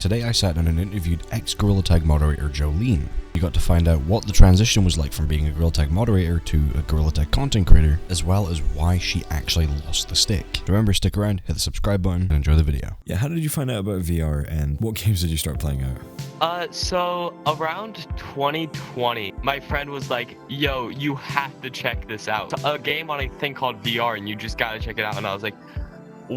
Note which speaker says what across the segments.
Speaker 1: Today I sat down and interviewed ex-Gorilla Tag moderator Jolyne. You got to find out what the transition was like from being a Gorilla Tag moderator to a Gorilla Tag content creator, as well as why she actually lost the stick. Remember, stick around, hit the subscribe button, and enjoy the video. Yeah, how did you find out about VR and what games did you start playing out?
Speaker 2: So around 2020, my friend was like, yo, you have to check this out. A game on a thing called VR and you just gotta check it out. And I was like,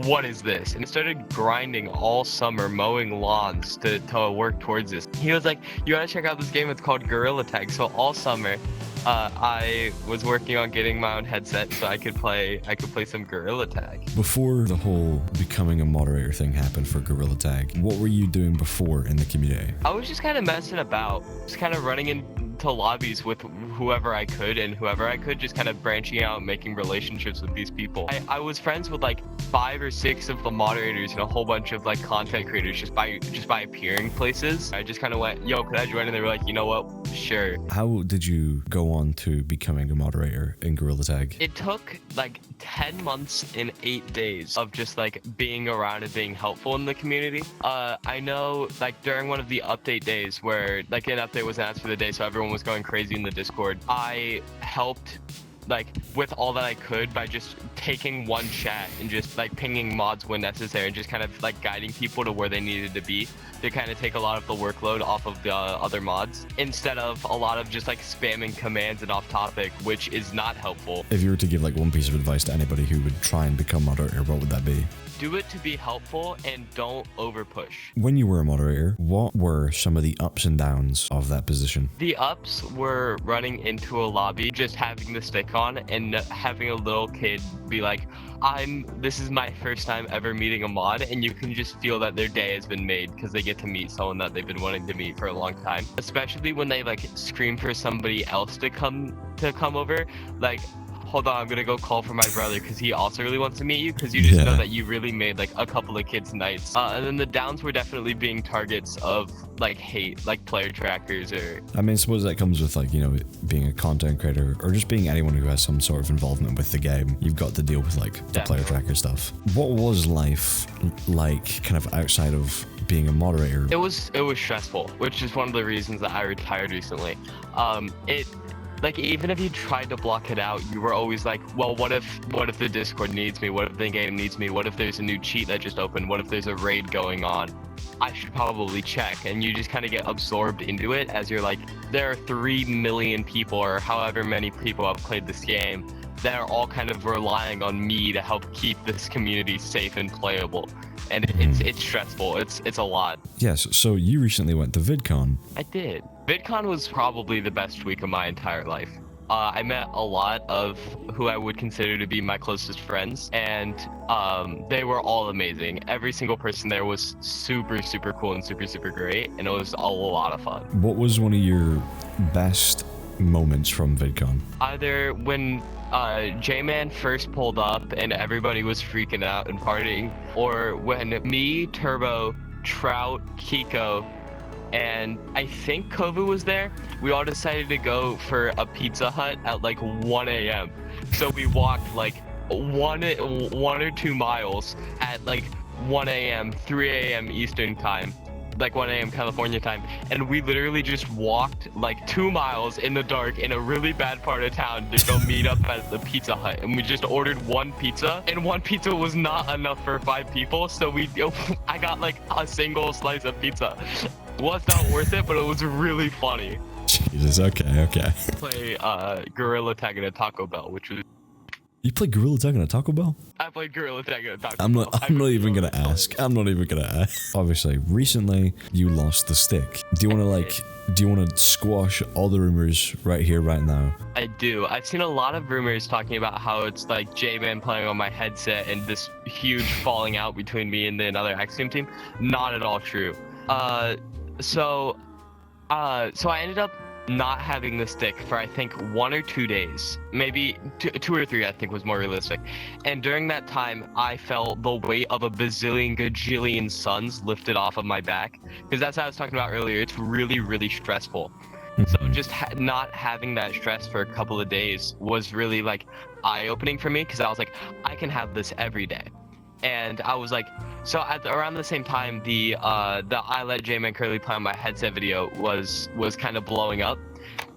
Speaker 2: what is this? And I started grinding all summer, mowing lawns to work towards this. He was like, you gotta check out this game, it's called Gorilla Tag. So all summer, I was working on getting my own headset so I could play some Gorilla Tag.
Speaker 1: Before the whole becoming a moderator thing happened for Gorilla Tag, what were you doing before in the community?
Speaker 2: I was just kind of messing about, just kind of running into lobbies with whoever I could, just kind of branching out and making relationships with these people. I was friends with like 5 or 6 of the moderators and a whole bunch of like content creators just by appearing places. I just kind of went, yo, could I join? And they were like, you know what, sure.
Speaker 1: How did you go on to becoming a moderator in Gorilla Tag?
Speaker 2: It took like 10 months and 8 days of just like being around and being helpful in the community. I know like during one of the update days where like an update was announced for the day, so everyone was going crazy in the Discord, I helped like with all that I could by just taking one chat and just like pinging mods when necessary and just kind of like guiding people to where they needed to be to kind of take a lot of the workload off of the other mods instead of a lot of just like spamming commands and off topic, which is not helpful.
Speaker 1: If you were to give like one piece of advice to anybody who would try and become moderator, what would that be?
Speaker 2: Do it to be helpful and don't over push.
Speaker 1: When you were a moderator, what were some of the ups and downs of that position?
Speaker 2: The ups were running into a lobby, just having the stick on and having a little kid be like, this is my first time ever meeting a mod, and you can just feel that their day has been made because they get to meet someone that they've been wanting to meet for a long time. Especially when they like scream for somebody else to come over, like, hold on, I'm gonna go call for my brother because he also really wants to meet you, because you just know that you really made like a couple of kids' nights. And then the downs were definitely being targets of like hate, like player trackers or...
Speaker 1: I mean, I suppose that comes with like, you know, being a content creator or just being anyone who has some sort of involvement with the game. You've got to deal with like the player tracker stuff. What was life like kind of outside of being a moderator?
Speaker 2: It was stressful, which is one of the reasons that I retired recently. Like, even if you tried to block it out, you were always like, well, what if the Discord needs me? What if the game needs me? What if there's a new cheat that just opened? What if there's a raid going on? I should probably check. And you just kind of get absorbed into it as you're like, there are 3 million people or however many people have played this game that are all kind of relying on me to help keep this community safe and playable. And it's stressful. It's a lot.
Speaker 1: Yes, so you recently went to VidCon.
Speaker 2: I did. VidCon was probably the best week of my entire life. I met a lot of who I would consider to be my closest friends, and they were all amazing. Every single person there was super, super cool and super, super great, and it was a lot of fun.
Speaker 1: What was one of your best moments from VidCon?
Speaker 2: Either when J-Man first pulled up and everybody was freaking out and partying, or when me, Turbo, Trout, Kiko, and I think Kovu was there, we all decided to go for a Pizza Hut at like 1 a.m. So we walked like one or 2 miles at like 1 a.m., 3 a.m. Eastern time, like 1 a.m. California time, and we literally just walked like 2 miles in the dark in a really bad part of town to go meet up at the Pizza Hut. And we just ordered 1 pizza, and 1 pizza was not enough for 5 people, so I got like a single slice of pizza. It was not worth it, but it was really funny.
Speaker 1: Jesus, okay.
Speaker 2: Play Gorilla Tag at a Taco Bell, which was...
Speaker 1: You played Gorilla Tag on a Taco Bell?
Speaker 2: I played Gorilla Tag at a Taco
Speaker 1: Bell. I'm not even gonna ask. Obviously, recently you lost the stick. Do you want to squash all the rumors right here, right now?
Speaker 2: I do. I've seen a lot of rumors talking about how it's like J-Man playing on my headset and this huge falling out between me and the another Axiom team. Not at all true. So I ended up not having the stick for I think 1 or 2 days, maybe 2 or 3 I think was more realistic. And during that time I felt the weight of a bazillion gajillion suns lifted off of my back, because that's what I was talking about earlier. It's really, really stressful. So just not having that stress for a couple of days was really like eye-opening for me, because I was like, I can have this every day. and I was like, so around the same time, the I Let J-Man Curly Play on My Headset video was kind of blowing up,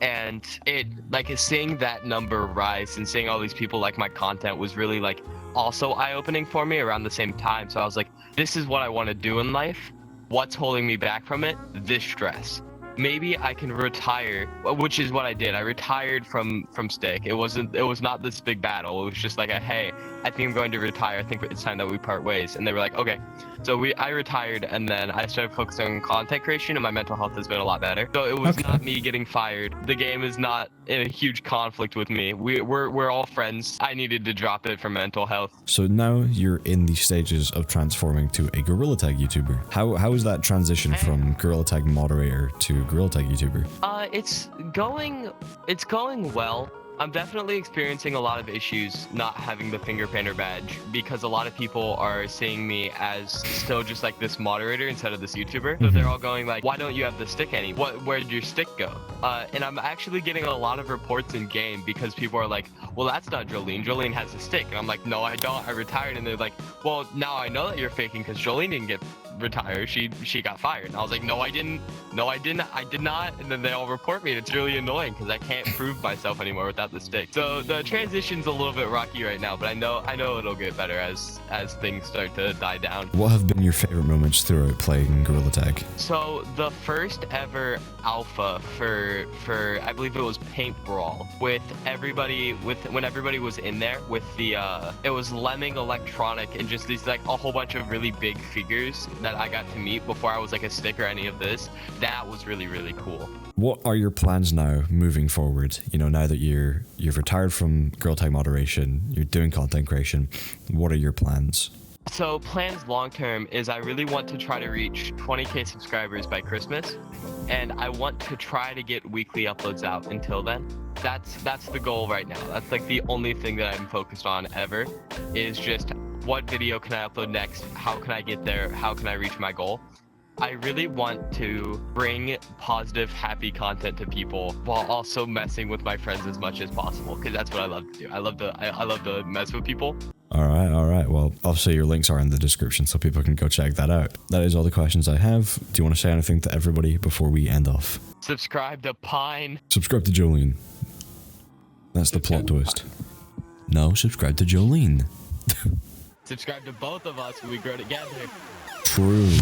Speaker 2: and it like seeing that number rise and seeing all these people like my content was really like also eye-opening for me around the same time. So I was like, this is what I want to do in life. What's holding me back from it? This stress. Maybe I can retire, which is what I did. I retired from Stick. It was not this big battle. It was just like hey, I think I'm going to retire. I think it's time that we part ways. And they were like, okay. So I retired, and then I started focusing on content creation, and my mental health has been a lot better. So it was not me getting fired. The game is not in a huge conflict with me. We're all friends. I needed to drop it for mental health.
Speaker 1: So now you're in the stages of transforming to a Gorilla Tag YouTuber. How is that transition from Gorilla Tag moderator to Gorilla Tag YouTuber?
Speaker 2: It's going well. I'm definitely experiencing a lot of issues not having the finger painter badge, because a lot of people are seeing me as still just like this moderator instead of this YouTuber. So they're all going like, why don't you have the stick anymore? Where did your stick go? And I'm actually getting a lot of reports in game because people are like, well, that's not Jolyne. Jolyne has a stick. And I'm like, no, I don't. I retired. And they're like, well, now I know that you're faking because Jolyne didn't get retired. She got fired. And I was like, no, I didn't. No, I didn't. I did not. And then they all report me. And it's really annoying because I can't prove myself anymore without the stick. So the transition's a little bit rocky right now, but I know it'll get better as things start to die down.
Speaker 1: What have been your favorite moments throughout playing Gorilla Tag?
Speaker 2: So the first ever alpha for I believe it was Paint Brawl when everybody was in there with the it was Lemming, Electronic, and just these like a whole bunch of really big figures that I got to meet before I was like a stick or any of this. That was really, really cool.
Speaker 1: What are your plans now moving forward? You know, now that you've retired from Gorilla Tag moderation, you're doing content creation, what are your plans?
Speaker 2: So plans long term is I really want to try to reach 20k subscribers by Christmas, and I want to try to get weekly uploads out until then. That's the goal right now. That's like the only thing that I'm focused on ever, is just what video can I upload next? How can I get there? How can I reach my goal? I really want to bring positive, happy content to people while also messing with my friends as much as possible, because that's what I love to do. I love to mess with people.
Speaker 1: All right. Well, obviously your links are in the description so people can go check that out. That is all the questions I have. Do you want to say anything to everybody before we end off?
Speaker 2: Subscribe to Pine.
Speaker 1: Subscribe to Jolyne. That's the plot twist. No, subscribe to Jolyne.
Speaker 2: Subscribe to both of us when we grow together.
Speaker 1: True.